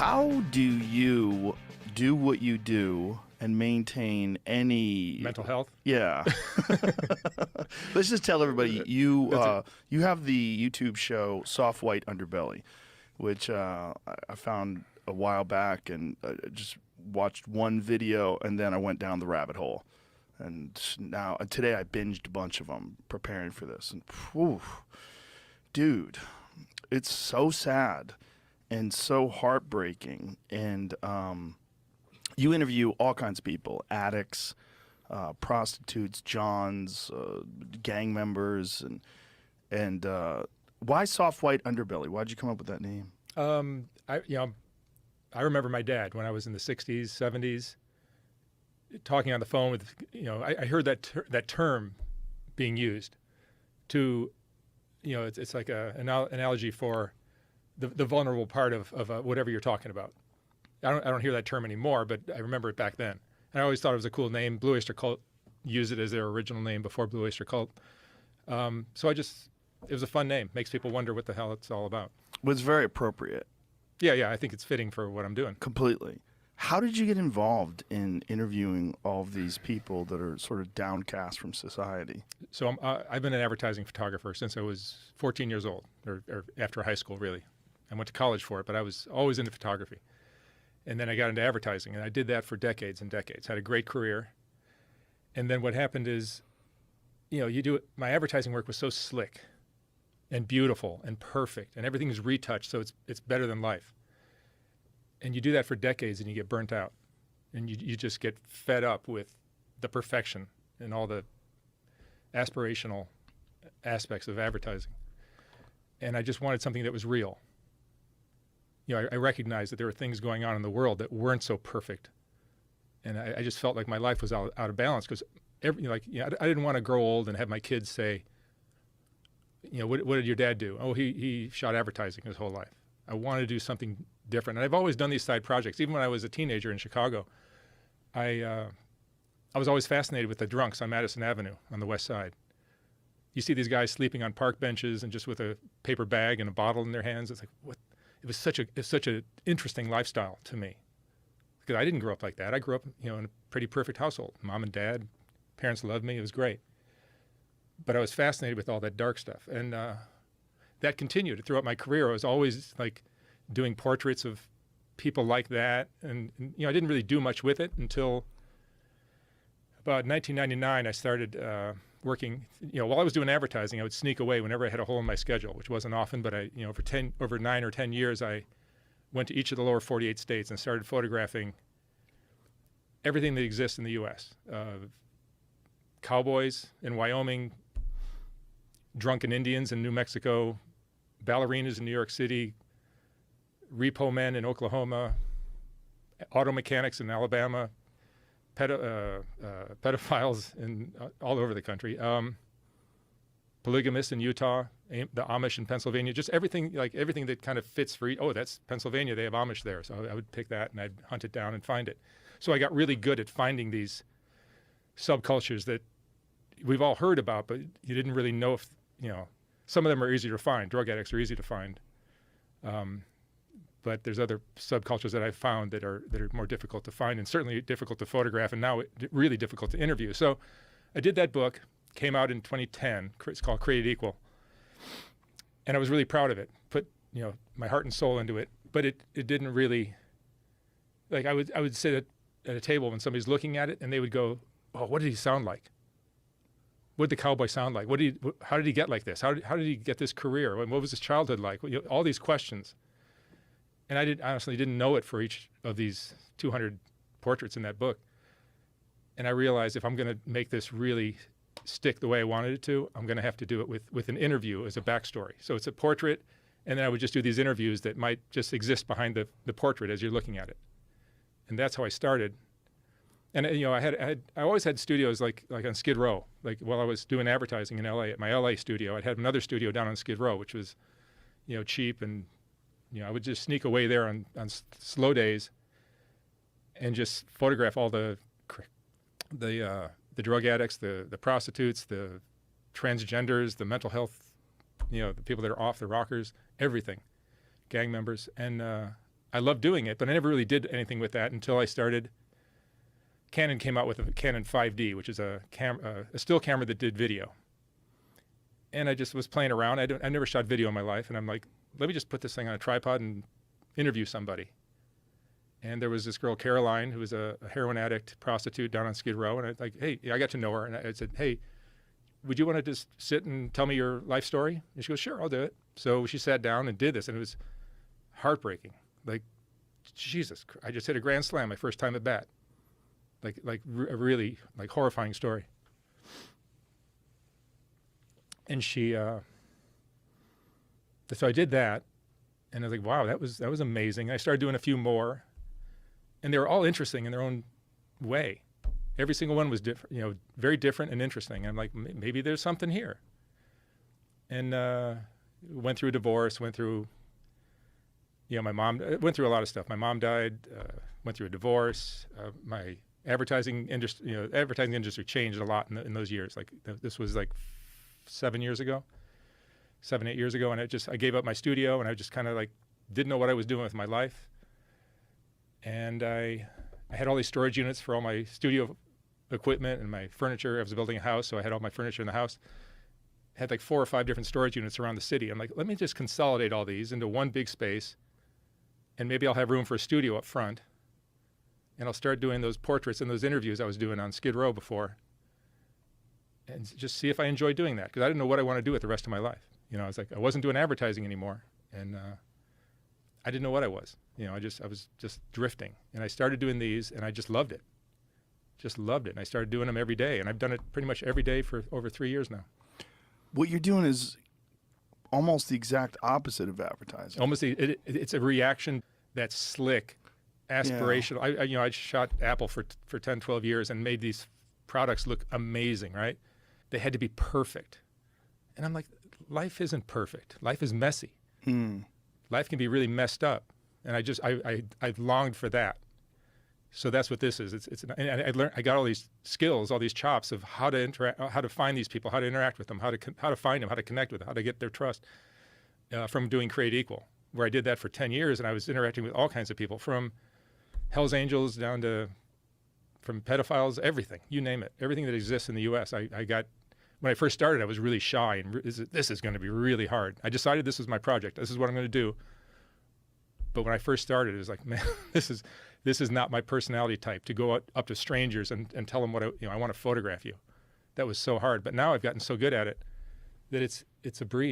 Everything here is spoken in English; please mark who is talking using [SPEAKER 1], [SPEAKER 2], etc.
[SPEAKER 1] How do you do what you do and maintain any
[SPEAKER 2] Mental health?
[SPEAKER 1] Yeah. Let's just tell everybody you have the YouTube show Soft White Underbelly, which I found a while back and just watched one video and then I went down the rabbit hole. And now today I binged a bunch of them preparing for this, and whew, dude, it's so sad and so heartbreaking. And you interview all kinds of people: addicts, prostitutes, Johns, gang members, and why Soft White Underbelly? Why'd you come up with that name?
[SPEAKER 2] I remember my dad when I was in the '60s, '70s, talking on the phone with, I heard that term being used to, it's like an analogy for the vulnerable part of whatever you're talking about. I don't hear that term anymore, but I remember it back then. And I always thought it was a cool name. Blue Oyster Cult used it as their original name before Blue Oyster Cult. So it was a fun name. Makes people wonder what the hell it's all about.
[SPEAKER 1] It was very appropriate.
[SPEAKER 2] Yeah, I think it's fitting for what I'm doing.
[SPEAKER 1] Completely. How did you get involved in interviewing all of these people that are sort of downcast from society?
[SPEAKER 2] So I've been an advertising photographer since I was 14 years old, or after high school, really. I went to college for it, but I was always into photography. And then I got into advertising, and I did that for decades and decades. Had a great career. And then what happened is, my advertising work was so slick and beautiful and perfect, and everything is retouched, so it's better than life. And you do that for decades and you get burnt out, and you just get fed up with the perfection and all the aspirational aspects of advertising. And I just wanted something that was real. I recognized that there were things going on in the world that weren't so perfect. And I just felt like my life was out of balance because I didn't want to grow old and have my kids say, what did your dad do? Oh, he shot advertising his whole life. I wanted to do something different. And I've always done these side projects. Even when I was a teenager in Chicago, I was always fascinated with the drunks on Madison Avenue on the west side. You see these guys sleeping on park benches and just with a paper bag and a bottle in their hands. It's like, what? It was such an interesting lifestyle to me because I didn't grow up like that. I grew up, in a pretty perfect household. Mom and dad, parents loved me. It was great. But I was fascinated with all that dark stuff. And that continued throughout my career. I was always doing portraits of people like that. And I didn't really do much with it until about 1999. I started working, while I was doing advertising, I would sneak away whenever I had a hole in my schedule, which wasn't often, but over 9 or 10 years, I went to each of the lower 48 states and started photographing everything that exists in the U.S. Cowboys in Wyoming, drunken Indians in New Mexico, ballerinas in New York City, repo men in Oklahoma, auto mechanics in Alabama, pedophiles in all over the country, polygamists in Utah, the Amish in Pennsylvania, just everything that kind of fits for that's Pennsylvania, they have Amish there. So I would pick that and I'd hunt it down and find it. So I got really good at finding these subcultures that we've all heard about, but you didn't really know if, some of them are easy to find. Drug addicts are easy to find. But there's other subcultures that I've found that are more difficult to find and certainly difficult to photograph and now really difficult to interview. So I did that book, came out in 2010. It's called Created Equal. And I was really proud of it. Put, my heart and soul into it. But it didn't really, I would sit at a table when somebody's looking at it and they would go, oh, what did he sound like? What did the cowboy sound like? How did he get like this? How did he get this career? What was his childhood like? All these questions. And I honestly didn't know it for each of these 200 portraits in that book. And I realized if I'm going to make this really stick the way I wanted it to, I'm going to have to do it with an interview as a backstory. So it's a portrait, and then I would just do these interviews that might just exist behind the portrait as you're looking at it. And that's how I started. And I always had studios like on Skid Row. While I was doing advertising in LA, at my LA studio, I'd have another studio down on Skid Row, which was, cheap, and I would just sneak away there on slow days and just photograph all the drug addicts, the prostitutes, the transgenders, the mental health, the people that are off, the rockers, everything, gang members. And I loved doing it, but I never really did anything with that until I started. Canon came out with a Canon 5D, which is a still camera that did video. And I just was playing around. I never shot video in my life. And I'm like, let me just put this thing on a tripod and interview somebody. And there was this girl, Caroline, who was a heroin addict, prostitute down on Skid Row. And I was like, hey, I got to know her. And I said, hey, would you want to just sit and tell me your life story? And she goes, sure, I'll do it. So she sat down and did this. And it was heartbreaking. Like, Jesus, I just hit a grand slam my first time at bat. A really like horrifying story. And she, so I did that, and I was like, wow, that was amazing. And I started doing a few more, and they were all interesting in their own way. Every single one was different, very different and interesting. I'm like, maybe there's something here. And went through a divorce, went through, my mom went through a lot of stuff. My mom died, went through a divorce. My advertising industry changed a lot in those years. Like this was like 7, 8 years ago. And I gave up my studio, and I just kind of like didn't know what I was doing with my life. And I had all these storage units for all my studio equipment and my furniture. I was building a house, so I had all my furniture in the house. I had like 4 or 5 different storage units around the city. I'm like, let me just consolidate all these into one big space, and maybe I'll have room for a studio up front. And I'll start doing those portraits and those interviews I was doing on Skid Row before, and just see if I enjoy doing that, because I didn't know what I want to do with the rest of my life. I was like, I wasn't doing advertising anymore, and I didn't know what I was. I was just drifting, and I started doing these, and I just loved it. And I started doing them every day, and I've done it pretty much every day for over 3 years now.
[SPEAKER 1] What you're doing is almost the exact opposite of advertising.
[SPEAKER 2] It's a reaction that's slick, aspirational. Yeah. I shot Apple for 10, 12 years and made these products look amazing, right? They had to be perfect. And I'm like, life isn't perfect. Life is messy. Life can be really messed up. And I longed for that. So that's what this is. I got all these skills, all these chops of how to interact, how to find these people, how to interact with them, how to find them, how to connect with them, how to get their trust from doing Create Equal, where I did that for 10 years, and I was interacting with all kinds of people, from Hell's Angels down to from pedophiles, everything, you name it, everything that exists in the U.S. I got, when I first started, I was really shy, and this is going to be really hard. I decided this was my project. This is what I'm going to do. But when I first started, it was like, man, this is not my personality type, to go up to strangers and tell them what I want to photograph you. That was so hard. But now I've gotten so good at it that it's a breeze.